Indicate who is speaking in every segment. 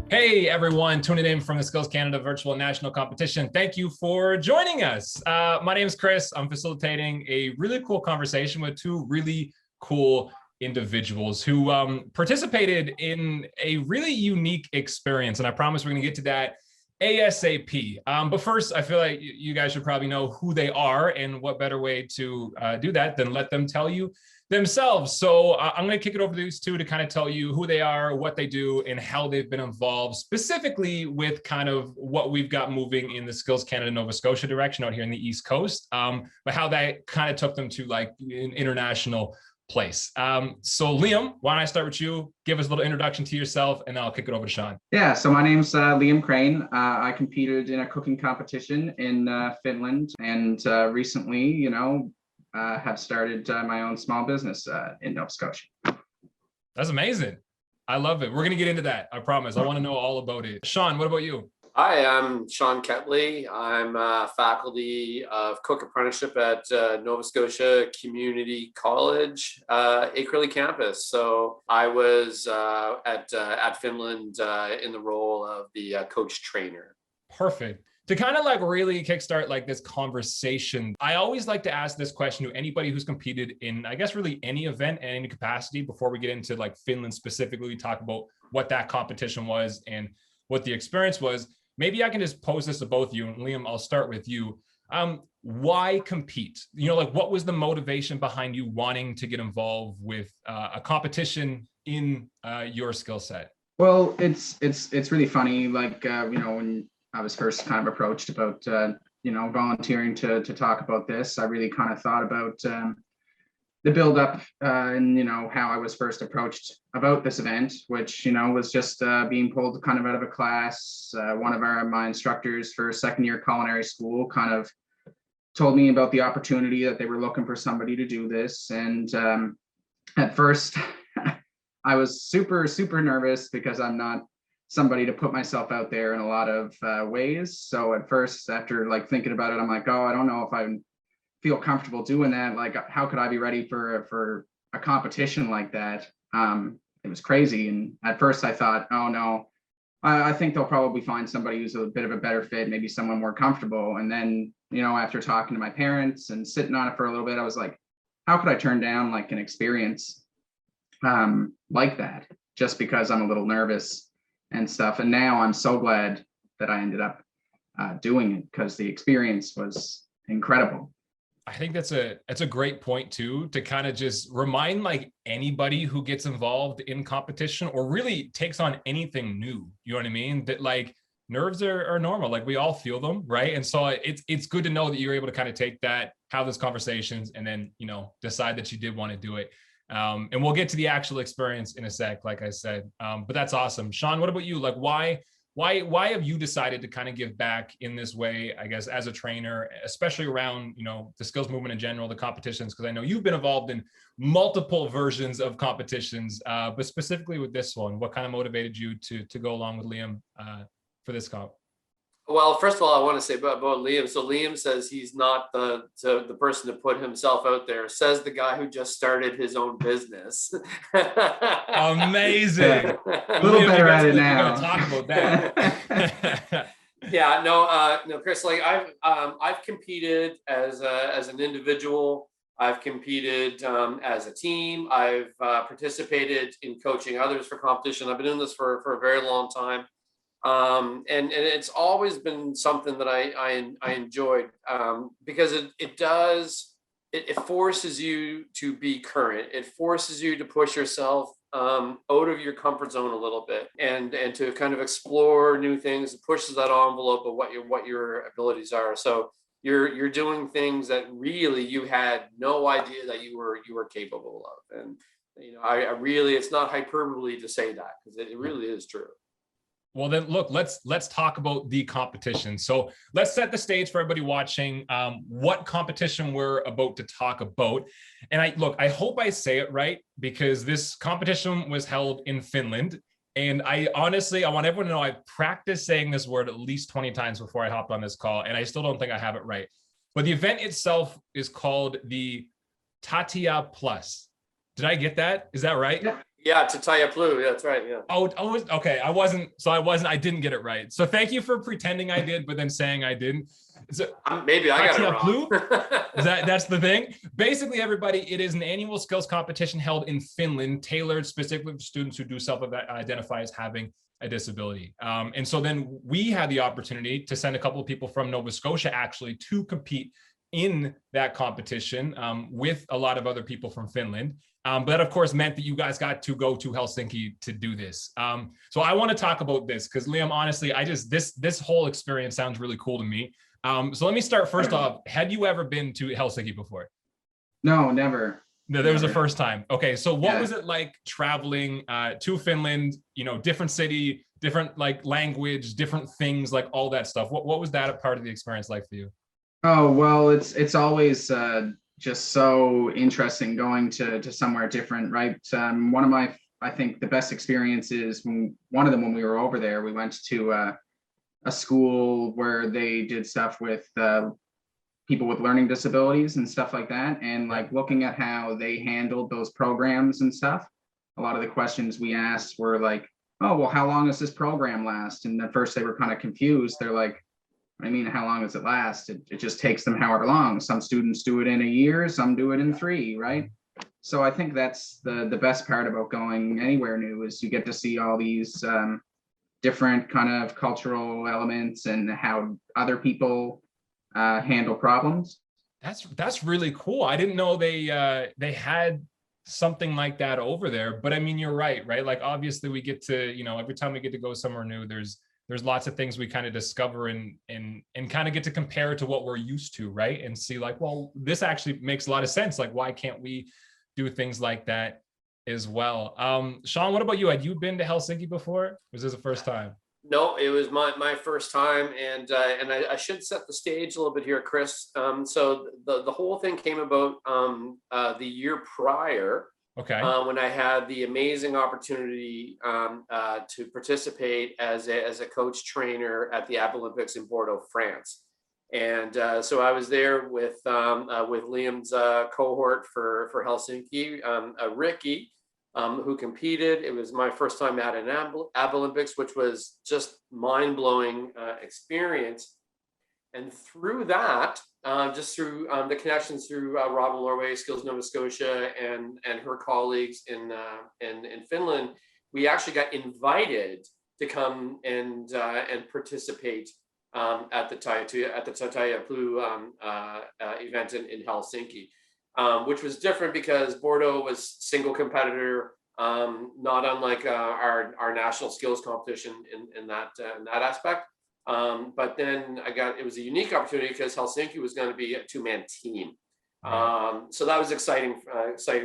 Speaker 1: Hey everyone, tuning in from the Skills Canada Virtual National Competition. Thank you for joining us. My name is Chris. I'm facilitating a really cool conversation with two really cool individuals who participated in a really unique experience. And I promise we're going to get to that ASAP. But first, I feel like you guys should probably know who they are, and what better way to do that than let them tell you themselves. So I'm going to kick it over to these two to kind of tell you who they are, what they do, and how they've been involved specifically with kind of what we've got moving in the Skills Canada Nova Scotia direction out here in the East Coast, but how that kind of took them to like an international place. So Liam, why don't I start with you? Give us a little introduction to yourself, and then I'll kick it over to Sean.
Speaker 2: Yeah, so my name's Liam Crane. I competed in a cooking competition in Finland, and recently, have started my own small business in Nova Scotia.
Speaker 1: That's amazing. I love it. We're going to get into that. I promise. I want to know all about it. Sean, what about you?
Speaker 3: Hi, I'm Sean Ketley. I'm faculty of cook apprenticeship at Nova Scotia Community College, Acreley campus. So I was at Finland in the role of the coach trainer.
Speaker 1: Perfect. To kind of like really kickstart like this conversation, I always like to ask this question to anybody who's competed in, I guess, really any event and any capacity. Before we get into like Finland specifically, we talk about what that competition was and what the experience was. Maybe I can just pose this to both of you. And Liam, I'll start with you. Why compete? Like what was the motivation behind you wanting to get involved with a competition in your skill set?
Speaker 2: Well, it's really funny. Like, when I was first kind of approached about, volunteering to talk about this, I really kind of thought about the build up and, how I was first approached about this event, which, was just being pulled kind of out of a class. One of my instructors for second year culinary school kind of told me about the opportunity that they were looking for somebody to do this. And at first I was super, super nervous because I'm not somebody to put myself out there in a lot of ways. So at first, after like thinking about it, I'm like, oh, I don't know if I feel comfortable doing that. Like, how could I be ready for a competition like that? It was crazy. And at first I thought, oh no, I think they'll probably find somebody who's a bit of a better fit, maybe someone more comfortable. And then, after talking to my parents and sitting on it for a little bit, I was like, how could I turn down like an experience like that just because I'm a little nervous and stuff? And now I'm so glad that I ended up doing it because the experience was incredible.
Speaker 1: I think that's a great point too, to kind of just remind like anybody who gets involved in competition or really takes on anything new, you know what I mean? That like nerves are normal, like we all feel them, right? And so it's good to know that you're able to kind of take that, have those conversations, and then, decide that you did want to do it. And we'll get to the actual experience in a sec, like I said. But that's awesome. Sean, what about you? Like, why have you decided to kind of give back in this way, I guess, as a trainer, especially around, the skills movement in general, the competitions? Because I know you've been involved in multiple versions of competitions, but specifically with this one, what kind of motivated you to go along with Liam for this comp?
Speaker 3: Well, first of all, I want to say about Liam. So Liam says he's not the person to put himself out there. Says the guy who just started his own business.
Speaker 1: Amazing.
Speaker 2: A little better at it now.
Speaker 1: Talk about that.
Speaker 3: Yeah, no, Chris. Like I've competed as an individual. I've competed as a team. I've participated in coaching others for competition. I've been doing this for a very long time. And it's always been something that I enjoyed because it forces you to be current. It forces you to push yourself out of your comfort zone a little bit and to kind of explore new things. It pushes that envelope of what your abilities are. So you're doing things that really you had no idea that you were capable of. And I really, it's not hyperbole to say that because it really is true.
Speaker 1: Well, then look, let's talk about the competition. So let's set the stage for everybody watching what competition we're about to talk about. And I hope I say it right, because this competition was held in Finland. And I want everyone to know I've practiced saying this word at least 20 times before I hopped on this call, and I still don't think I have it right. But the event itself is called the Tatia Plus. Did I get that? Is that right?
Speaker 3: Yeah, Tataya Plu. Yeah, that's right. Yeah.
Speaker 1: Oh, okay. I didn't get it right. So thank you for pretending I did, but then saying I didn't. So
Speaker 3: Maybe I got it
Speaker 1: Katia
Speaker 3: wrong.
Speaker 1: Plu? That's the thing. Basically, everybody, it is an annual skills competition held in Finland, tailored specifically for students who do self-identify as having a disability. And so then we had the opportunity to send a couple of people from Nova Scotia actually to compete in that competition with a lot of other people from Finland. But that, of course, meant that you guys got to go to Helsinki to do this. So I want to talk about this because, Liam, honestly, this whole experience sounds really cool to me. So let me start first off. Had you ever been to Helsinki before?
Speaker 2: No, never.
Speaker 1: No, there was the first time. Okay, so what
Speaker 2: Yeah.
Speaker 1: was it like traveling to Finland? You know, different city, different like language, different things, like all that stuff. What was that a part of the experience like for you?
Speaker 2: Oh, well, it's always just so interesting going to somewhere different, right? One of my, I think the best experiences, one of them when we were over there, we went to a school where they did stuff with people with learning disabilities and stuff like that. And like looking at how they handled those programs and stuff, a lot of the questions we asked were like, oh, well, how long does this program last? And at first they were kind of confused. They're like, I mean, how long does it last? It just takes them however long. Some students do it in a year, some do it in 3, right? So I think that's the best part about going anywhere new is you get to see all these different kind of cultural elements and how other people handle problems.
Speaker 1: That's really cool. I didn't know they had something like that over there. But I mean, you're right? Like obviously we get to, you know, every time we get to go somewhere new, there's lots of things we kind of discover and kind of get to compare to what we're used to, right? And see like, well, this actually makes a lot of sense. Like, why can't we do things like that as well? Sean, what about you? Had you been to Helsinki before? Was this the first time?
Speaker 3: No, it was my first time, and I should set the stage a little bit here, Chris. So the whole thing came about the year prior.
Speaker 1: Okay.
Speaker 3: When I had the amazing opportunity to participate as a coach trainer at the Abolympics in Bordeaux, France. And so I was there with Liam's cohort for Helsinki, Ricky, who competed. It was my first time at an Abolympics, which was just mind-blowing experience. And through that, just through the connections through Robin Lorway, Skills Nova Scotia, and her colleagues in Finland, we actually got invited to come and participate at the Tataya Plu event in Helsinki, which was different because Bordeaux was single competitor, not unlike our national skills competition in that aspect. But then it was a unique opportunity because Helsinki was going to be a 2-man team. So that was exciting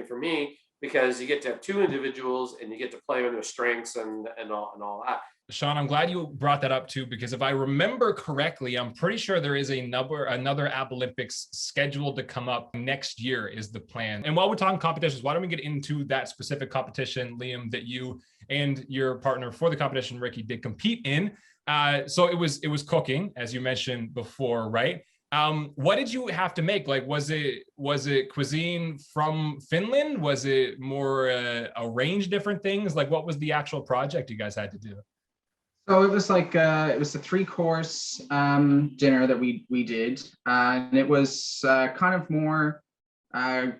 Speaker 3: for me because you get to have 2 individuals and you get to play on their strengths and all that.
Speaker 1: Sean, I'm glad you brought that up too, because if I remember correctly, I'm pretty sure there is another Abolympics scheduled to come up next year is the plan. And while we're talking competitions, why don't we get into that specific competition, Liam, that you and your partner for the competition, Ricky, did compete in? So it was cooking, as you mentioned before, right? What did you have to make? Like, was it cuisine from Finland? Was it more a range of different things? Like, what was the actual project you guys had to do?
Speaker 2: So it was like it was a 3-course dinner that we did, and it was kind of more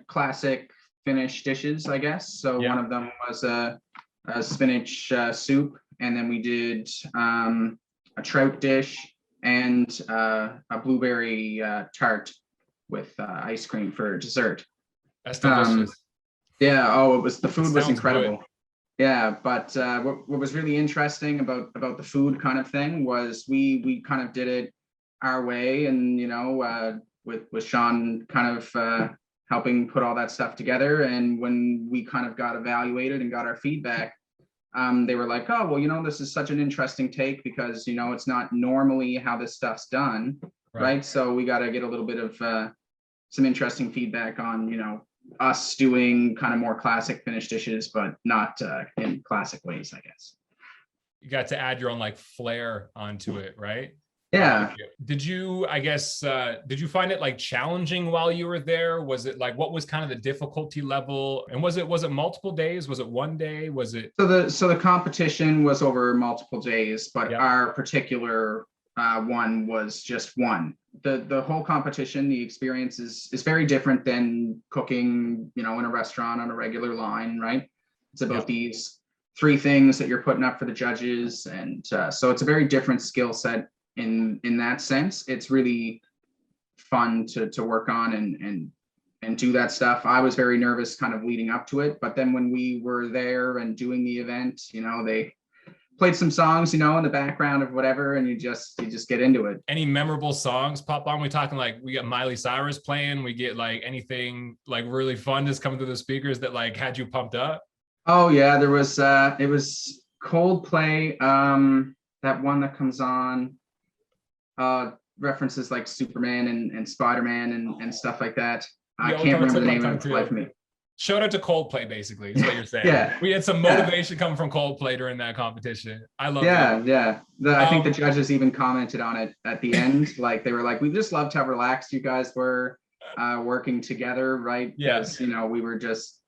Speaker 2: classic Finnish dishes, I guess. So one of them was a spinach soup, and then we did a trout dish and a blueberry tart with ice cream for dessert.
Speaker 1: That's delicious.
Speaker 2: Yeah. Oh, the food was incredible.
Speaker 1: Good.
Speaker 2: Yeah, but what was really interesting about the food kind of thing was we kind of did it our way, and you know, with Sean kind of helping put all that stuff together. And when we kind of got evaluated and got our feedback, they were like, oh, well, you know, this is such an interesting take because, you know, it's not normally how this stuff's done, right? So we got to get a little bit of some interesting feedback on, you know, us doing kind of more classic Finnish dishes, but not in classic ways, I guess.
Speaker 1: You got to add your own like flair onto it, right?
Speaker 2: Yeah.
Speaker 1: Did you, I guess, did you find it like challenging while you were there? Was it like, what was kind of the difficulty level? And was it multiple days? Was it one day? Was it?
Speaker 2: So the competition was over multiple days, but
Speaker 1: Yeah.
Speaker 2: our particular one was just one. The whole competition, the experience is very different than cooking, in a restaurant on a regular line, right? It's about these three things that you're putting up for the judges, and so it's a very different skill set in that sense. It's really fun to work on and do that stuff. I was very nervous kind of leading up to it, but then when we were there and doing the event, they played some songs, in the background of whatever, and you just get into it.
Speaker 1: Any memorable songs pop on? We talking like we got Miley Cyrus playing, we get like anything like really fun just coming through the speakers that like had you pumped up?
Speaker 2: Oh yeah, there was it was Coldplay, that one that comes on, references like Superman and Spider-Man and stuff like that. I can't remember the name of it for the life of me.
Speaker 1: Shout out to Coldplay, basically, is what you're saying.
Speaker 2: Yeah.
Speaker 1: We had some motivation coming from Coldplay during that competition. I love
Speaker 2: that. Yeah. I think the
Speaker 1: Um,
Speaker 2: judges even commented on it at the end. Like they were like, we just loved how relaxed you guys were working together, right?
Speaker 1: Yeah.
Speaker 2: Because, we were just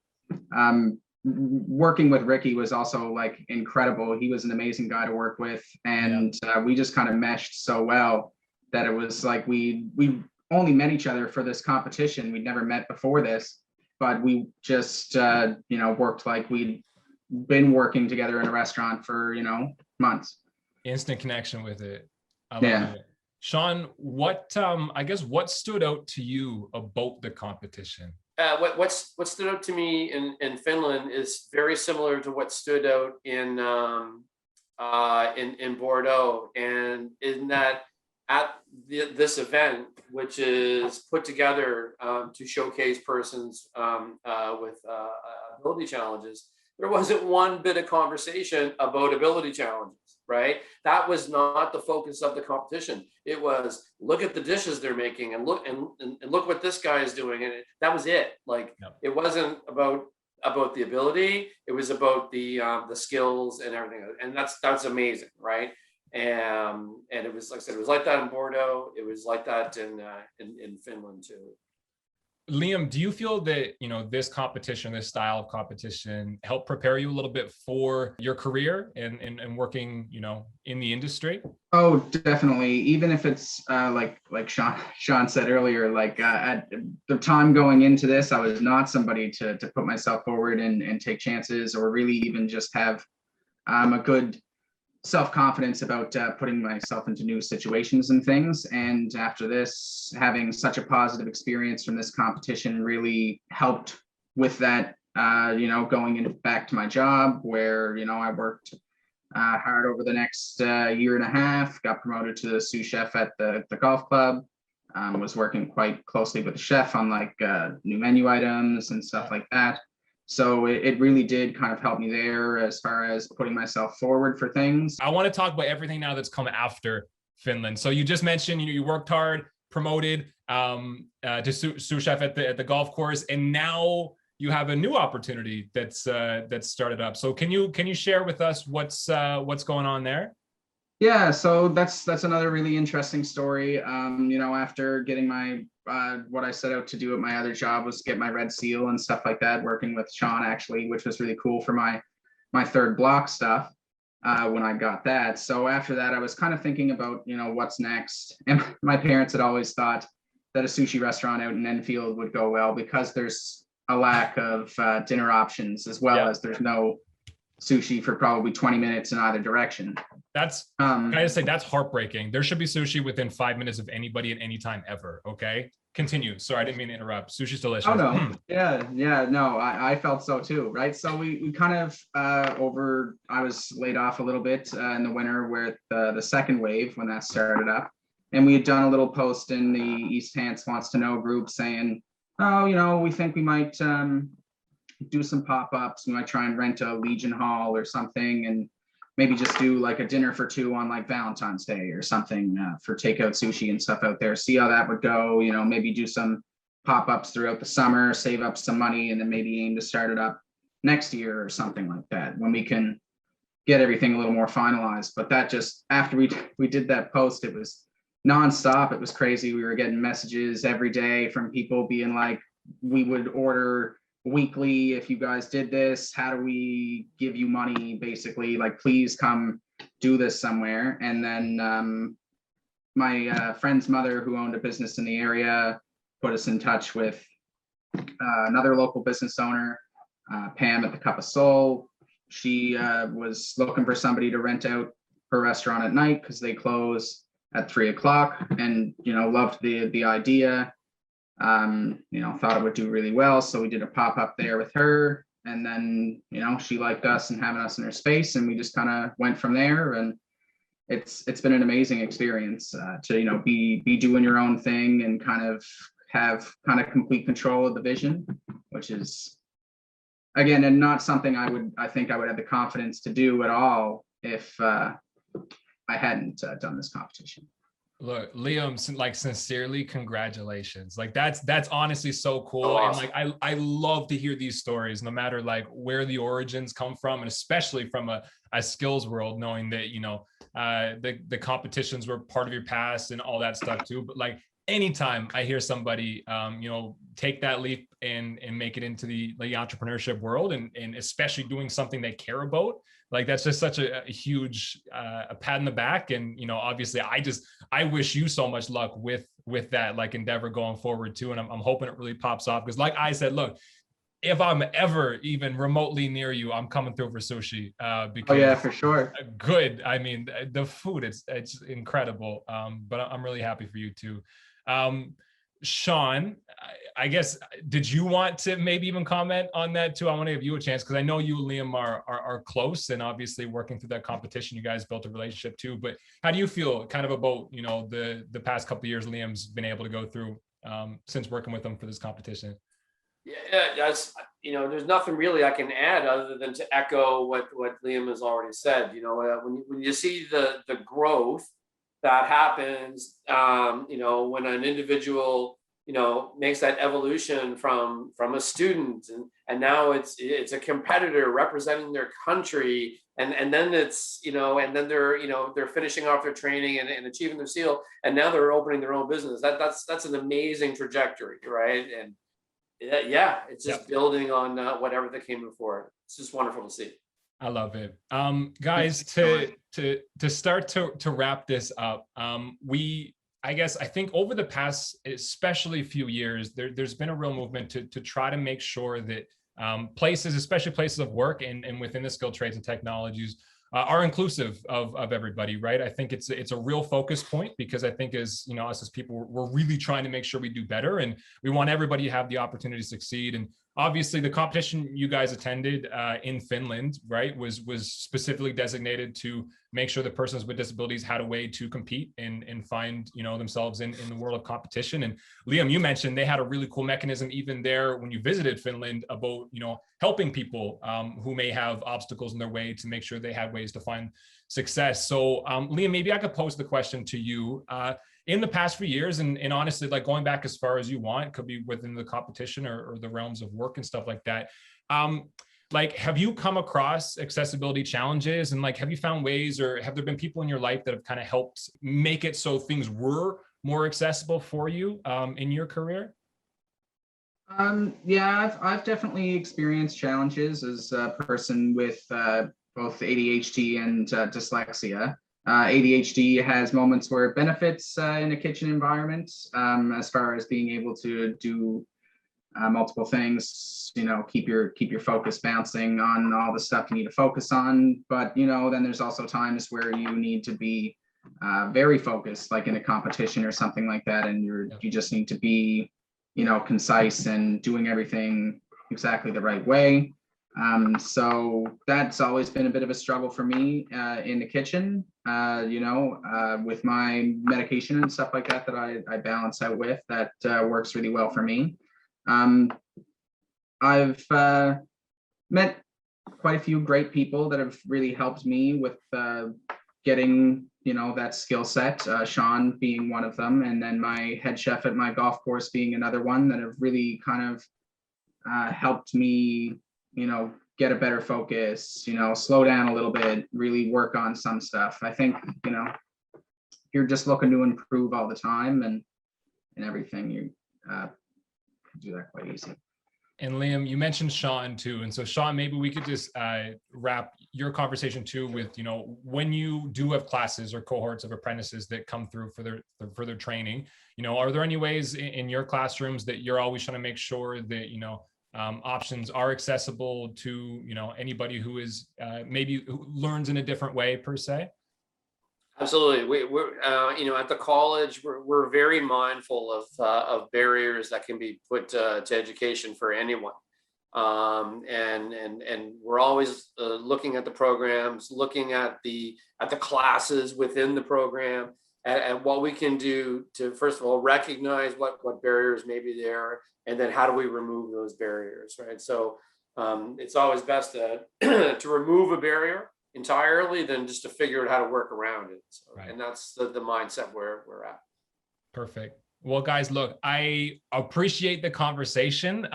Speaker 2: working with Ricky was also like incredible. He was an amazing guy to work with. And we just kind of meshed so well that it was like we only met each other for this competition. We'd never met before this, but we just worked like we'd been working together in a restaurant for months.
Speaker 1: Instant connection with it. I love
Speaker 2: Yeah.
Speaker 1: it. Sean, what I guess what stood out to you about the competition?
Speaker 3: What stood out to me in Finland is very similar to what stood out in Bordeaux, and in that at this event, which is put together to showcase persons with ability challenges, there wasn't one bit of conversation about ability challenges, right? That was not the focus of the competition. It was, look at the dishes they're making, and look what this guy is doing, and that was it. Like, it wasn't about the ability. It was about the skills and everything, and that's amazing, right? And it was, like I said, it was like that in Bordeaux. It was like that in Finland too.
Speaker 1: Liam, do you feel that, this competition, this style of competition helped prepare you a little bit for your career and working, in the industry?
Speaker 2: Oh, definitely. Even if it's like Sean said earlier, like at the time going into this, I was not somebody to put myself forward and take chances, or really even just have a good self-confidence about putting myself into new situations and things. And after this, having such a positive experience from this competition really helped with that, going back to my job where, I worked hard over the next year and a half, got promoted to the sous chef at the golf club, was working quite closely with the chef on like new menu items and stuff like that. So it really did kind of help me there as far as putting myself forward for things.
Speaker 1: I want to talk about everything now that's come after Finland. So you just mentioned, you worked hard, promoted to sous chef at the golf course, and now you have a new opportunity that's started up. So can you share with us what's going on there?
Speaker 2: Yeah, so that's another really interesting story. After getting my what I set out to do at my other job was get my red seal and stuff like that, working with Sean actually, which was really cool for my third block stuff when I got that. So after that, I was kind of thinking about, what's next. And my parents had always thought that a sushi restaurant out in Enfield would go well because there's a lack of dinner options, as well as there's no sushi for probably 20 minutes in either direction.
Speaker 1: That's can I just say that's heartbreaking. There should be sushi within 5 minutes of anybody at any time ever. Okay, continue. Sorry, I didn't mean to interrupt. Sushi's delicious.
Speaker 2: Oh no, no, I felt so too, right? So we kind of I was laid off a little bit in the winter with the second wave when that started up, and we had done a little post in the East Hants Wants to Know group saying, oh, we think we might do some pop-ups. We might try and rent a Legion Hall or something, and maybe just do like a dinner for two on like Valentine's Day or something for takeout sushi and stuff out there. See how that would go. Maybe do some pop-ups throughout the summer, save up some money, and then maybe aim to start it up next year or something like that when we can get everything a little more finalized. But that just, after we did that post, it was nonstop. It was crazy. We were getting messages every day from people being like, we would order weekly if you guys did this. How do we give you money? Basically, like, please come do this somewhere. And then my friend's mother, who owned a business in the area, put us in touch with another local business owner, Pam at the Cup of Soul. She was looking for somebody to rent out her restaurant at night because they close at 3 o'clock, and loved the idea. Thought it would do really well, so we did a pop-up there with her, and then she liked us and having us in her space, and we just kind of went from there. And it's been an amazing experience to be doing your own thing and kind of have complete control of the vision, which is, again, and not something I think I would have the confidence to do at all if I hadn't done this competition.
Speaker 1: Look, Liam, like, sincerely, congratulations. Like, that's honestly so cool.
Speaker 3: Oh, awesome.
Speaker 1: And like, I love to hear these stories, no matter like where the origins come from, and especially from a skills world, knowing that, the competitions were part of your past and all that stuff too. But like, anytime I hear somebody, take that leap and make it into the entrepreneurship world, and especially doing something they care about, like, that's just such a huge a pat in the back. And obviously, I wish you so much luck with that like endeavor going forward too. And I'm hoping it really pops off, because like I said, look, if I'm ever even remotely near you, I'm coming through for sushi. Because,
Speaker 2: oh yeah, for sure.
Speaker 1: Good. I mean, the food, it's incredible. But I'm really happy for you too. Sean, I guess, did you want to maybe even comment on that too? I want to give you a chance, because I know you and Liam are close, and obviously working through that competition, you guys built a relationship too. But how do you feel kind of about the past couple of years Liam's been able to go through since working with him for this competition?
Speaker 3: Yeah, that's, there's nothing really I can add other than to echo what Liam has already said. When you see the growth that happens, when an individual, makes that evolution from a student, and now it's a competitor representing their country, and then it's, and then they're finishing off their training and achieving their seal, and now they're opening their own business. That's an amazing trajectory, right? And yeah, it's just building on whatever that came before. It's just wonderful to see.
Speaker 1: I love it. Guys, to start to wrap this up, I think over the past, especially few years, there's been a real movement to try to make sure that places, especially places of work and within the skilled trades and technologies, are inclusive of everybody, right? I think it's a real focus point, because I think as us as people, we're really trying to make sure we do better, and we want everybody to have the opportunity to succeed. And obviously, the competition you guys attended in Finland, right, was specifically designated to make sure that persons with disabilities had a way to compete and find themselves in the world of competition. And Liam, you mentioned they had a really cool mechanism even there when you visited Finland about helping people who may have obstacles in their way to make sure they had ways to find success. So Liam, maybe I could pose the question to you. In the past few years, and honestly, like, going back as far as you want, could be within the competition or the realms of work and stuff like that. Like, have you come across accessibility challenges, and like, have you found ways, or have there been people in your life that have kind of helped make it so things were more accessible for you in your career?
Speaker 2: Yeah, I've definitely experienced challenges as a person with both ADHD and dyslexia. ADHD has moments where it benefits in a kitchen environment, as far as being able to do multiple things, keep your focus bouncing on all the stuff you need to focus on. But then there's also times where you need to be very focused, like in a competition or something like that, and you just need to be concise and doing everything exactly the right way. So that's always been a bit of a struggle for me in the kitchen, with my medication and stuff like that I balance out with. That works really well for me. I've met quite a few great people that have really helped me with getting that skill set, Sean being one of them, and then my head chef at my golf course being another one, that have really kind of helped me get a better focus, slow down a little bit, really work on some stuff. I think, you're just looking to improve all the time and everything, you can do that quite easy.
Speaker 1: And Liam, you mentioned Sean too. And so Sean, maybe we could just wrap your conversation too with, when you do have classes or cohorts of apprentices that come through for their training, are there any ways in your classrooms that you're always trying to make sure that, options are accessible to, anybody who is maybe who learns in a different way per se?
Speaker 3: Absolutely. We're at the college, we're very mindful of barriers that can be put to education for anyone. And we're always looking at the programs, looking at the classes within the program, and what we can do to, first of all, recognize what barriers may be there, and then how do we remove those barriers, right? So it's always best to remove a barrier entirely than just to figure out how to work around it. So, right. And that's the mindset where we're at.
Speaker 1: Perfect. Well, guys, look, I appreciate the conversation.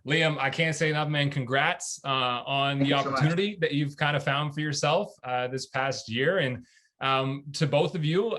Speaker 1: Liam, I can't say enough, man. Congrats on the opportunity that you've kind of found for yourself this past year. And to both of you,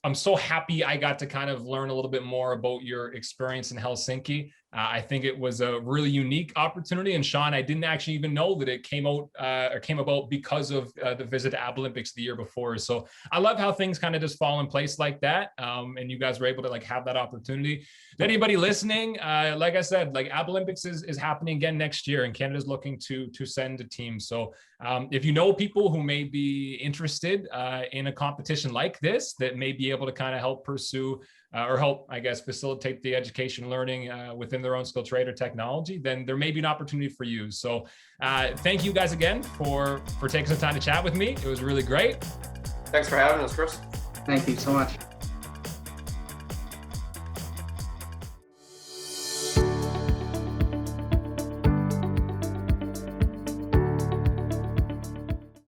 Speaker 1: I'm so happy I got to kind of learn a little bit more about your experience in Helsinki. I think it was a really unique opportunity. And Sean, I didn't actually even know that it came about because of the visit to ABLympics the year before. So I love how things kind of just fall in place like that. And you guys were able to have that opportunity. Anybody listening, like I said, ABLympics is happening again next year, and Canada's looking to send a team. So if you know people who may be interested in a competition like this, that may be able to kind of help pursue or help, I guess, facilitate the education learning within their own skill trade or technology, then there may be an opportunity for you. So thank you guys again for taking some time to chat with me. It was really great.
Speaker 3: Thanks for having us, Chris.
Speaker 2: Thank you so much.